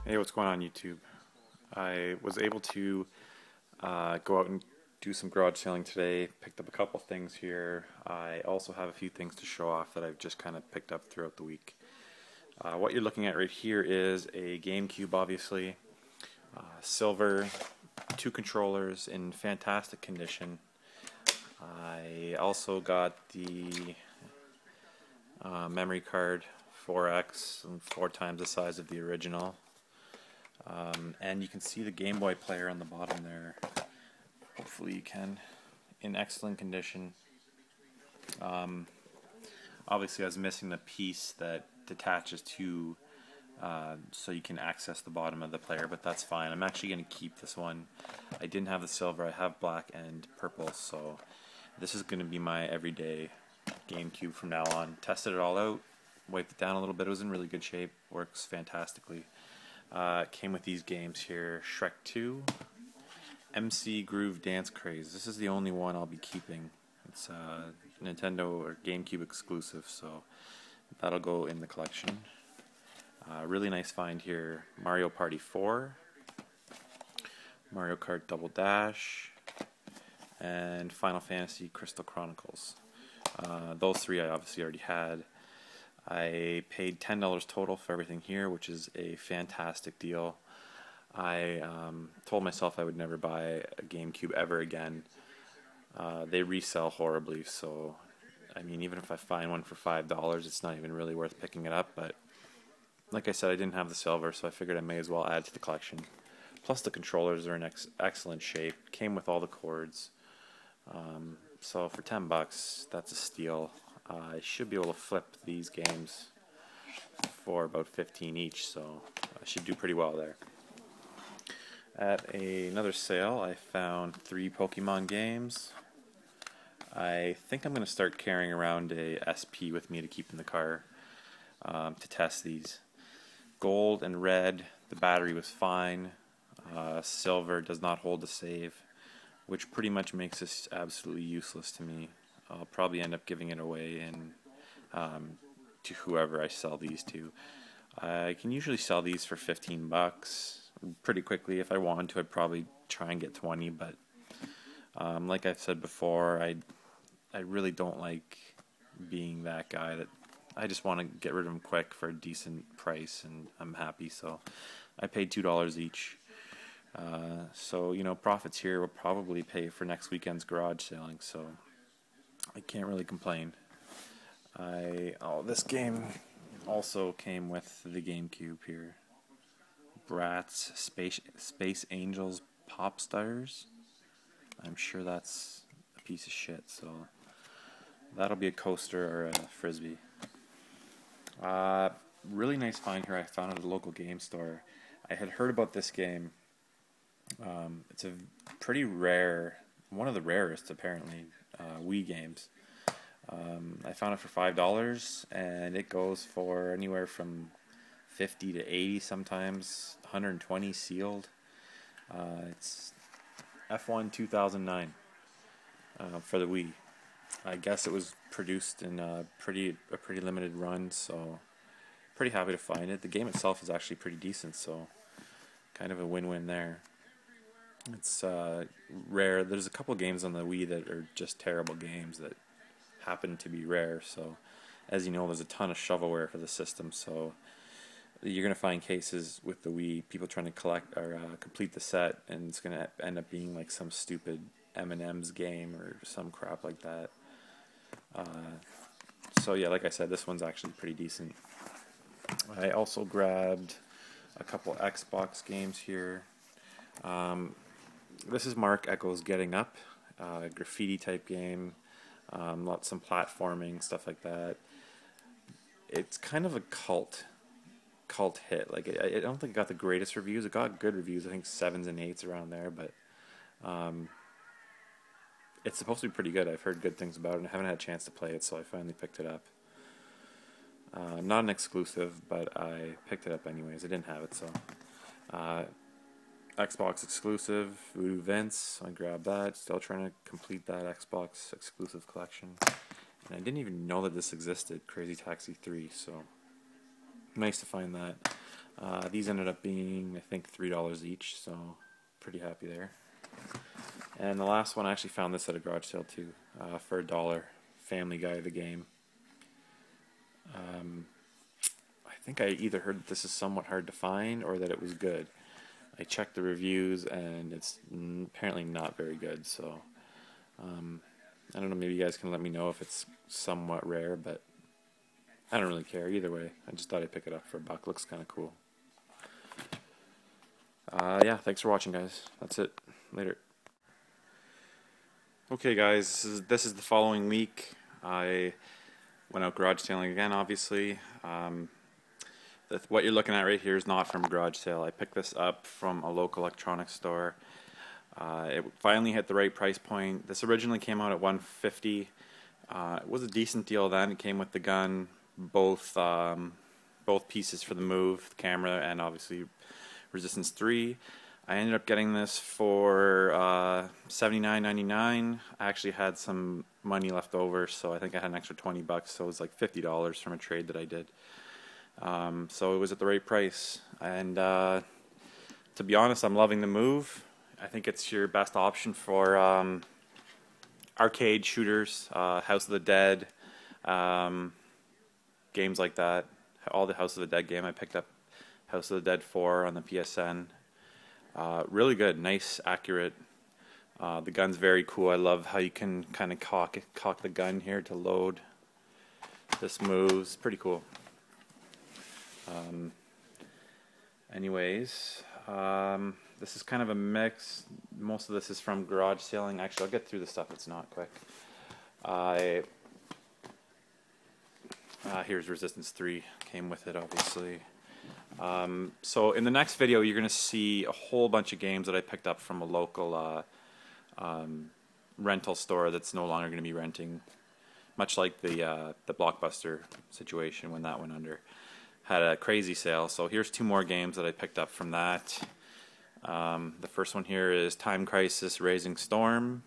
Hey, what's going on YouTube? I was able to go out and do some garage sailing today, picked up a couple things here. I also have a few things to show off that I've just kind of picked up throughout the week. What you're looking at right here is a GameCube, obviously. Silver, two controllers in fantastic condition. I also got the memory card, 4X, and 4 times the size of the original. And you can see the Game Boy player on the bottom there. Hopefully you can. In excellent condition. Obviously I was missing the piece that detaches to so you can access the bottom of the player, but that's fine. I'm actually going to keep this one. I didn't have the silver, I have black and purple, so this is going to be my everyday GameCube from now on. Tested it all out, wiped it down a little bit. It was in really good shape, works fantastically. Came with these games here: Shrek 2, MC Groove Dance Craze. This is the only one I'll be keeping. It's Nintendo or GameCube exclusive, so that'll go in the collection. Really nice find here: Mario Party 4, Mario Kart Double Dash, and Final Fantasy Crystal Chronicles. Those three I obviously already had. I paid $10 total for everything here, which is a fantastic deal. I told myself I would never buy a GameCube ever again. They resell horribly, so I mean, even if I find one for $5, it's not even really worth picking it up. But like I said, I didn't have the silver, so I figured I may as well add to the collection. Plus the controllers are in excellent shape. Came with all the cords. So for $10, that's a steal. I should be able to flip these games for about 15 each, so I should do pretty well there. At another sale, I found 3 Pokemon games. I think I'm going to start carrying around a SP with me to keep in the car to test these. Gold and red, the battery was fine. Silver does not hold the save, which pretty much makes this absolutely useless to me. I'll probably end up giving it away to whoever I sell these to. I can usually sell these for $15 pretty quickly. If I wanted to, I'd probably try and get 20, but like I've said before, I really don't like being that guy that I just want to get rid of them quick for a decent price, and I'm happy, so I paid $2 each. So, you know, profits here will probably pay for next weekend's garage sailing, so I can't really complain. This game also came with the GameCube here. Bratz Space Angels Pop Stars. I'm sure that's a piece of shit, so that'll be a coaster or a frisbee. Really nice find here I found at a local game store. I had heard about this game. It's a pretty rare, one of the rarest apparently, Wii games. I found it for $5, and it goes for anywhere from 50 to 80, sometimes 120 sealed. It's F1 2009 for the Wii. I guess it was produced in a pretty limited run, so pretty happy to find it. The game itself is actually pretty decent, so kind of a win-win there. It's rare. There's a couple games on the Wii that are just terrible games that happen to be rare, so as you know, there's a ton of shovelware for the system, so you're going to find cases with the Wii, people trying to collect or complete the set, and it's going to end up being like some stupid M&M's game or some crap like that. So yeah, like I said, this one's actually pretty decent. I also grabbed a couple Xbox games here. This is Mark Echo's Getting Up, graffiti type game, some platforming, stuff like that. It's kind of a cult hit. Like I don't think it got the greatest reviews. It got good reviews, I think 7s and 8s around there, but it's supposed to be pretty good. I've heard good things about it, and I haven't had a chance to play it, so I finally picked it up. Not an exclusive, but I picked it up anyways. I didn't have it, so Xbox exclusive, Voodoo Vince, I grabbed that. Still trying to complete that Xbox exclusive collection. And I didn't even know that this existed, Crazy Taxi 3, so nice to find that. These ended up being, I think, $3 each, so pretty happy there. And the last one, I actually found this at a garage sale too, for $1. Family Guy the game. I think I either heard that this is somewhat hard to find or that it was good. I checked the reviews and it's apparently not very good, so I don't know, maybe you guys can let me know if it's somewhat rare, but I don't really care either way. I just thought I'd pick it up for $1. Looks kind of cool. Yeah, thanks for watching, guys. That's it. Later. Okay, guys, this is the following week. I went out garage sailing again, obviously. What you're looking at right here is not from a garage sale. I picked this up from a local electronics store. It finally hit the right price point. This originally came out at $150. It was a decent deal then. It came with the gun, both pieces for the move, the camera, and obviously Resistance 3. I ended up getting this for $79.99. I actually had some money left over, so I think I had an extra $20, so it was like $50 from a trade that I did. So it was at the right price, and to be honest, I'm loving the move. I think it's your best option for arcade shooters, House of the Dead, games like that. All the House of the Dead game. I picked up House of the Dead 4 on the PSN. Really good, nice, accurate. The gun's very cool. I love how you can kind of cock the gun here to load. This moves, pretty cool. Anyways, this is kind of a mix. Most of this is from garage sailing. Actually, I'll get through the stuff that's not quick. Here's Resistance 3. Came with it, obviously. So in the next video, you're going to see a whole bunch of games that I picked up from a local rental store that's no longer going to be renting. Much like the Blockbuster situation when that went under. Had a crazy sale. So here's 2 more games that I picked up from that. The first one here is Time Crisis Raising Storm.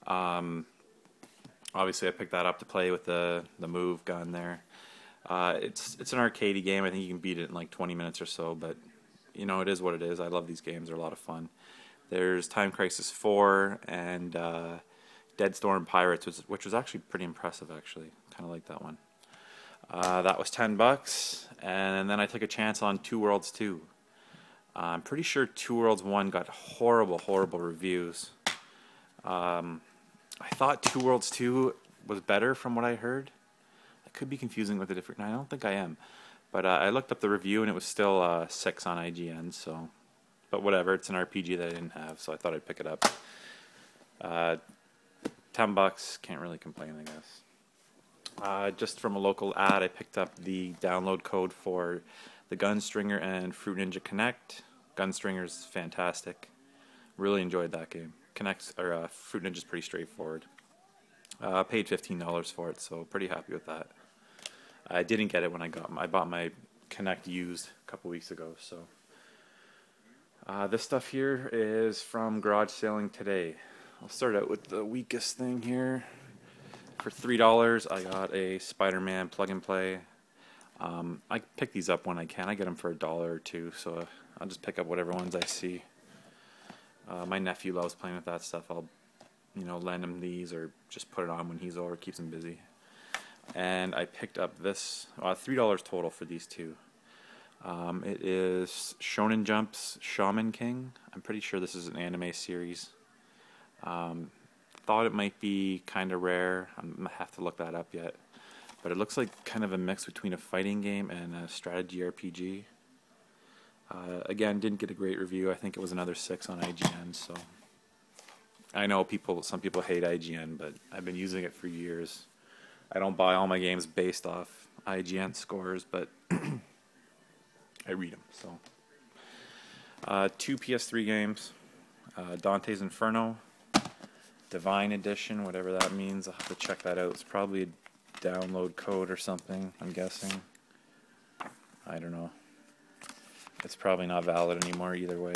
Obviously I picked that up to play with the move gun there. It's an arcadey game. I think you can beat it in like 20 minutes or so, but you know, it is what it is. I love these games. They're a lot of fun. There's Time Crisis 4 and Dead Storm Pirates, which was actually pretty impressive, actually. Kind of like that one. That was $10, and then I took a chance on Two Worlds 2. I'm pretty sure Two Worlds 1 got horrible reviews. I thought Two Worlds 2 was better from what I heard. I could be confusing with a different... I don't think I am. But I looked up the review and it was still 6 on IGN, so... But whatever, it's an RPG that I didn't have, so I thought I'd pick it up. $10, can't really complain, I guess. Just from a local ad, I picked up the download code for the Gunstringer and Fruit Ninja Connect. Gunstringer's fantastic. Really enjoyed that game. Fruit Ninja's pretty straightforward. Paid $15 for it, so pretty happy with that. I didn't get it when I bought my Connect used a couple weeks ago. So this stuff here is from garage sailing today. I'll start out with the weakest thing here. For $3, I got a Spider-Man plug-and-play. I pick these up when I can. I get them for $1 or $2, so I'll just pick up whatever ones I see. My nephew loves playing with that stuff. I'll, lend him these or just put it on when he's over. Keeps him busy. And I picked up this, $3 total for these two. It is Shonen Jump's Shaman King. I'm pretty sure this is an anime series. Thought it might be kind of rare. I have to look that up yet. But it looks like kind of a mix between a fighting game and a strategy RPG. Again, didn't get a great review. I think it was another 6 on IGN. So I know some people hate IGN, but I've been using it for years. I don't buy all my games based off IGN scores, but I read them. So 2 PS3 games, Dante's Inferno, Divine Edition, whatever that means. I'll have to check that out. It's probably a download code or something, I'm guessing. I don't know. It's probably not valid anymore either way.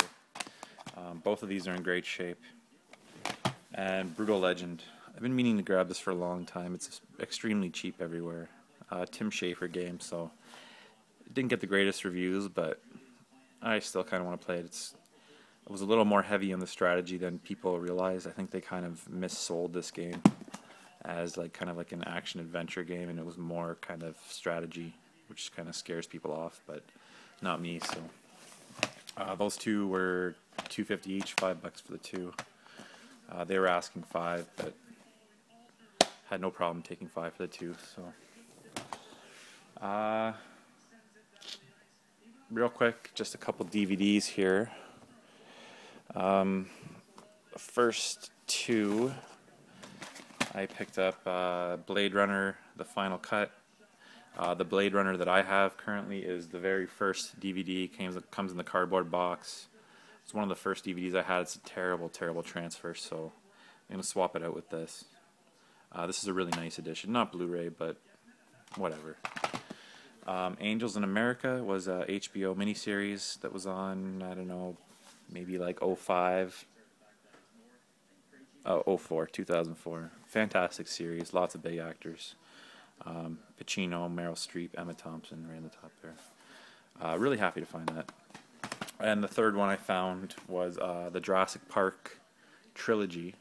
Both of these are in great shape. And Brutal Legend. I've been meaning to grab this for a long time. It's extremely cheap everywhere. Tim Schafer game, so It didn't get the greatest reviews, but I still kind of want to play it. It was a little more heavy on the strategy than people realize. I think they kind of missold this game as like kind of like an action adventure game, and it was more kind of strategy, which kind of scares people off, but not me. So those two were $2.50 each, $5 for the two. They were asking $5, but had no problem taking $5 for the two. So real quick, just a couple DVDs here. The first two I picked up Blade Runner, The Final Cut. The Blade Runner that I have currently is the very first DVD. Comes in the cardboard box. It's one of the first DVDs I had. It's a terrible, terrible transfer, so I'm going to swap it out with this. This is a really nice edition. Not Blu-ray, but whatever. Angels in America was a HBO miniseries that was on, I don't know, maybe like 2004. Fantastic series, lots of big actors. Pacino, Meryl Streep, Emma Thompson ran the top there. Really happy to find that. And the third one I found was the Jurassic Park trilogy,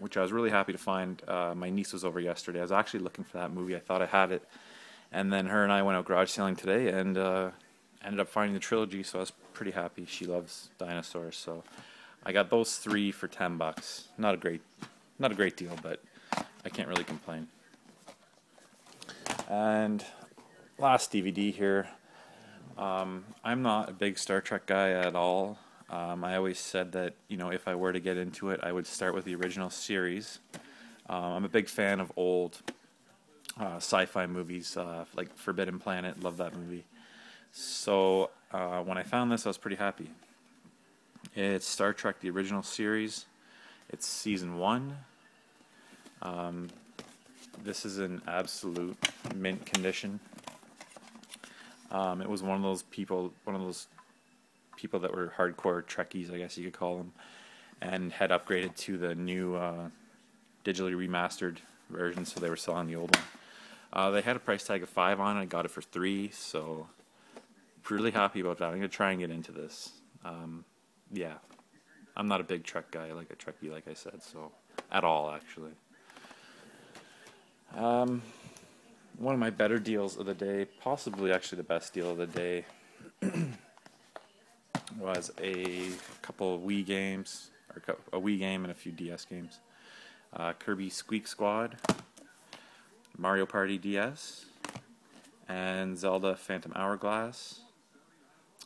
which I was really happy to find. My niece was over yesterday. I was actually looking for that movie. I thought I had it. And then her and I went out garage selling today and ended up finding the trilogy, so I was pretty happy. She loves dinosaurs, so I got those three for $10. Not a great deal, but I can't really complain. And last DVD here. I'm not a big Star Trek guy at all. I always said that, you know, if I were to get into it, I would start with the original series. I'm a big fan of old sci-fi movies, like Forbidden Planet. Love that movie. So when I found this, I was pretty happy. It's Star Trek, the original series. It's season 1. This is in absolute mint condition. It was one of those people that were hardcore Trekkies, I guess you could call them, and had upgraded to the new digitally remastered version, so they were selling the old one. They had a price tag of $5 on it. I got it for $3, so really happy about that. I'm gonna try and get into this. Yeah, I'm not a big Trek guy, like a Trekkie, like I said, so at all actually. One of my better deals of the day, possibly actually the best deal of the day, was a couple of Wii games, or a Wii game and a few DS games. Kirby Squeak Squad, Mario Party DS, and Zelda Phantom Hourglass.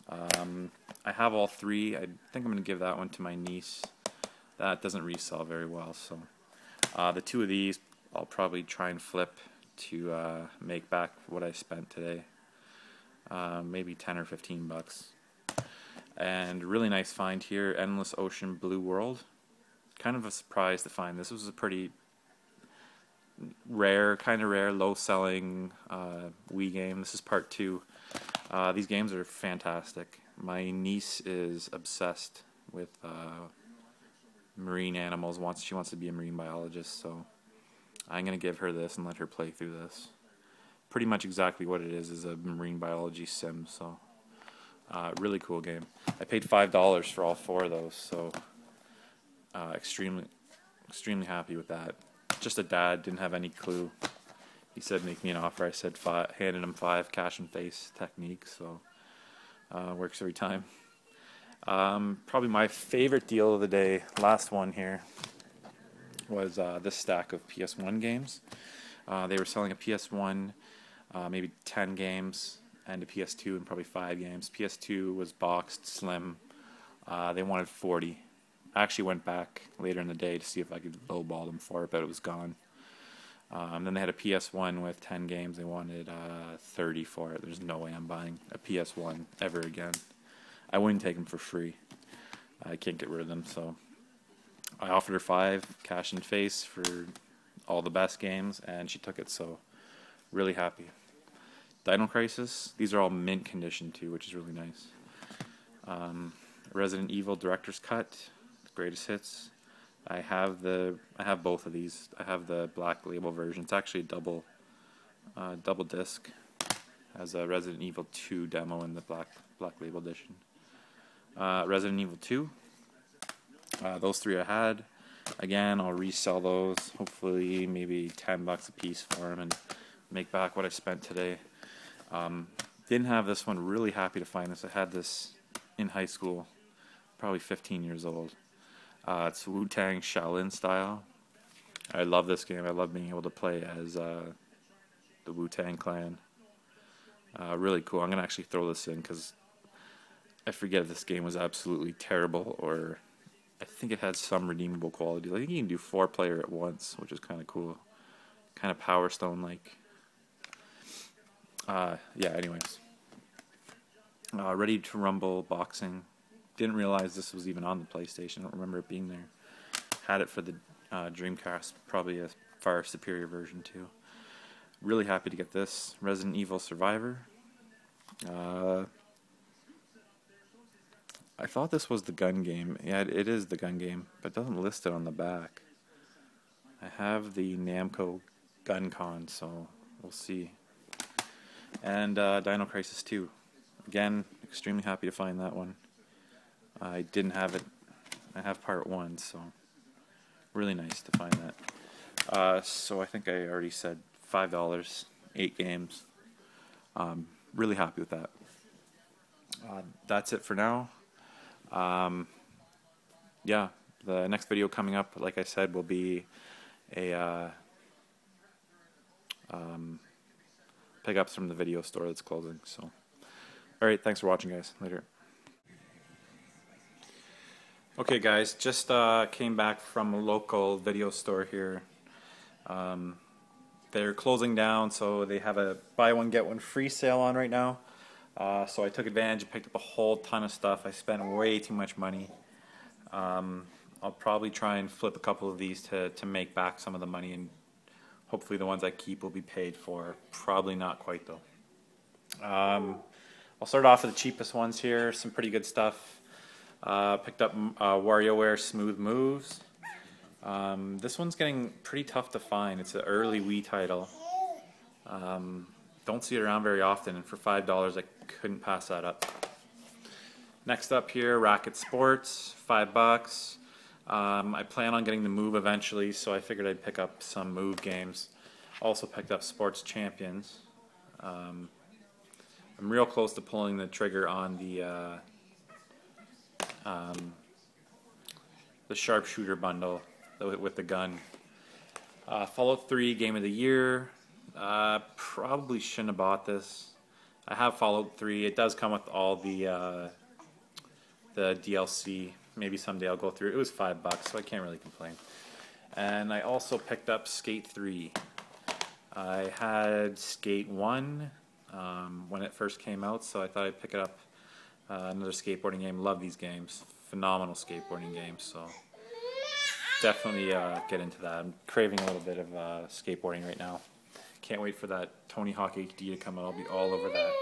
I have all three. I think I'm going to give that one to my niece. That doesn't resell very well, so the two of these I'll probably try and flip to make back what I spent today. Maybe 10 or 15 bucks. And really nice find here, Endless Ocean Blue World. Kind of a surprise to find this. Was a pretty rare, low-selling Wii game. This is part 2. These games are fantastic. My niece is obsessed with marine animals. She wants to be a marine biologist, so I'm going to give her this and let her play through this. Pretty much exactly what it is a marine biology sim, so really cool game. I paid $5 for all 4 of those, so extremely happy with that. Just a dad, didn't have any clue. He said make me an offer. I said handed him 5, cash and face technique, so works every time. Probably my favorite deal of the day, last one here, was this stack of PS1 games. They were selling a PS1, maybe 10 games, and a PS2 and probably 5 games. PS2 was boxed, slim. They wanted 40. I actually went back later in the day to see if I could lowball them for it, but it was gone. Then they had a PS1 with 10 games. They wanted 30 for it. There's no way I'm buying a PS1 ever again. I wouldn't take them for free. I can't get rid of them, so I offered her 5, cash and face, for all the best games, and she took it, so really happy. Dino Crisis, these are all mint condition too, which is really nice. Resident Evil Director's Cut, the greatest hits. I have both of these. I have the Black Label version. It's actually a double disc. Has a Resident Evil 2 demo in the Black Label edition. Resident Evil 2. Those 3 I had. Again, I'll resell those. Hopefully, maybe $10 a piece for them and make back what I spent today. Didn't have this one. Really happy to find this. I had this in high school, probably 15 years old. It's Wu-Tang Shaolin style. I love this game. I love being able to play as the Wu-Tang Clan. Really cool. I'm going to actually throw this in because I forget if this game was absolutely terrible or I think it had some redeemable quality. I think you can do 4-player at once, which is kind of cool. Kind of Power Stone-like. Yeah, anyways. Ready to Rumble Boxing. Didn't realize this was even on the PlayStation. I don't remember it being there. Had it for the Dreamcast. Probably a far superior version too. Really happy to get this. Resident Evil Survivor. I thought this was the gun game. Yeah, it is the gun game, but it doesn't list it on the back. I have the Namco Gun Con, so we'll see. And Dino Crisis 2. Again, extremely happy to find that one. I didn't have it. I have part 1, so really nice to find that. So I think I already said $5, 8 games. Really happy with that. That's it for now. Yeah, the next video coming up, like I said, will be a pickups from the video store that's closing. So, all right, thanks for watching, guys. Later. Okay, guys, just came back from a local video store here. They're closing down, so they have a buy one get one free sale on right now. So I took advantage and picked up a whole ton of stuff. I spent way too much money. I'll probably try and flip a couple of these to make back some of the money, and hopefully the ones I keep will be paid for. Probably not quite though. I'll start off with the cheapest ones here. Some pretty good stuff. Picked up WarioWare Smooth Moves. This one's getting pretty tough to find. It's an early Wii title. Don't see it around very often, and for $5 I couldn't pass that up. Next up here, Racket Sports, $5. I plan on getting the Move eventually, so I figured I'd pick up some Move games. Also picked up Sports Champions. I'm real close to pulling the trigger on the Sharpshooter bundle with the gun. Fallout 3 Game of the Year. Probably shouldn't have bought this. I have Fallout 3. It does come with all the DLC. Maybe someday I'll go through it. It was $5, so I can't really complain. And I also picked up Skate 3. I had Skate 1 when it first came out, so I thought I'd pick it up. Another skateboarding game. Love these games. Phenomenal skateboarding games. So definitely get into that. I'm craving a little bit of skateboarding right now. Can't wait for that Tony Hawk HD to come out. I'll be all over that.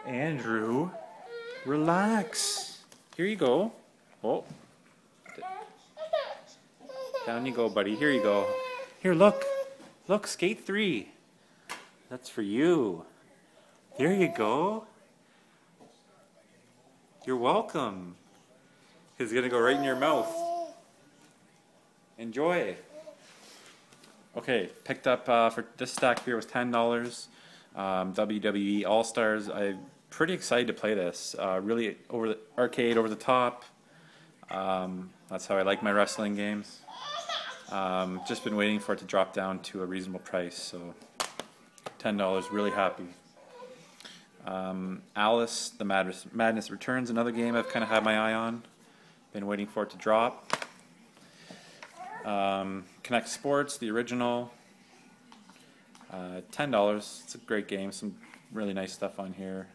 Andrew, relax. Here you go. Oh. Down you go, buddy. Here you go. Here, look. Look, Skate 3. That's for you. There you go. You're welcome. He's going to go right in your mouth. Enjoy. Okay, picked up for this stack here was $10. WWE All-Stars. I'm pretty excited to play this. Really over the arcade, over the top. That's how I like my wrestling games. Just been waiting for it to drop down to a reasonable price, so $10. Really happy. Alice, the Madness Returns, another game I've kind of had my eye on. Been waiting for it to drop. Connect Sports, the original, $10. It's a great game. Some really nice stuff on here.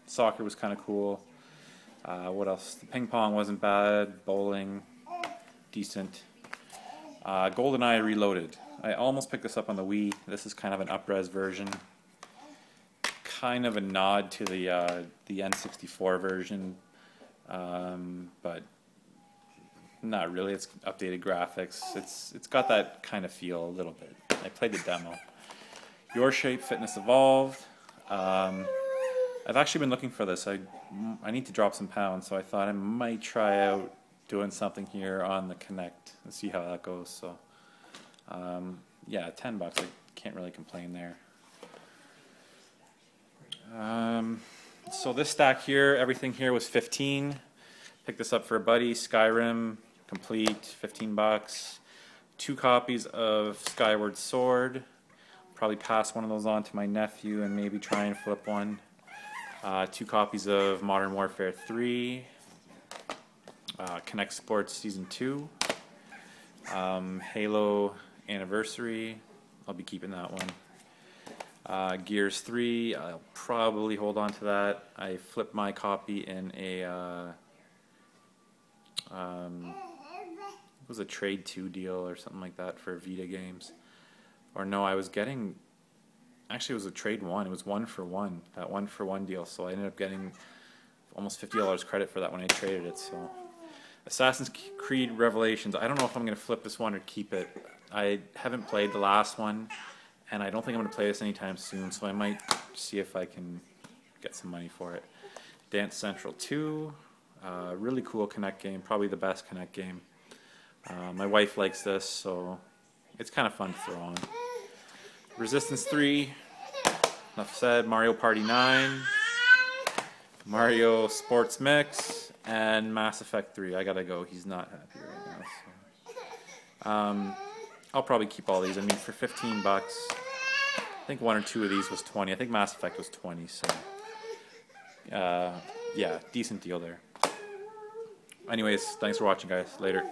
Soccer was kind of cool. What else? The ping pong wasn't bad. Bowling, decent. GoldenEye Reloaded. I almost picked this up on the Wii. This is kind of an up-res version. Kind of a nod to the N64 version, but not really. It's updated graphics. It's got that kind of feel a little bit. I played the demo. Your Shape Fitness Evolved. I've actually been looking for this. I need to drop some pounds, so I thought I might try out doing something here on the Connect and see how that goes. So yeah, $10. I can't really complain there. So this stack here, everything here was 15. Picked this up for a buddy. Skyrim complete, $15. 2 copies of Skyward Sword. Probably pass one of those on to my nephew and maybe try and flip one. 2 copies of Modern Warfare 3. Connect Sports Season 2. Halo Anniversary. I'll be keeping that one. Gears 3. I'll probably hold on to that. I flipped my copy in a it was a trade 2 deal or something like that for Vita games. Or no, I was getting, actually it was a trade 1. It was 1 for 1, that 1 for 1 deal. So I ended up getting almost $50 credit for that when I traded it. So Assassin's Creed Revelations. I don't know if I'm going to flip this one or keep it. I haven't played the last one, and I don't think I'm going to play this anytime soon. So I might see if I can get some money for it. Dance Central 2. Really cool Connect game. Probably the best Connect game. My wife likes this, so it's kind of fun to throw on. Resistance 3, enough said. Mario Party 9, Mario Sports Mix, and Mass Effect 3. I gotta go. He's not happy right now. So. I'll probably keep all these. I mean, for $15, I think 1 or 2 of these was 20. I think Mass Effect was 20. So, yeah, decent deal there. Anyways, thanks for watching, guys. Later.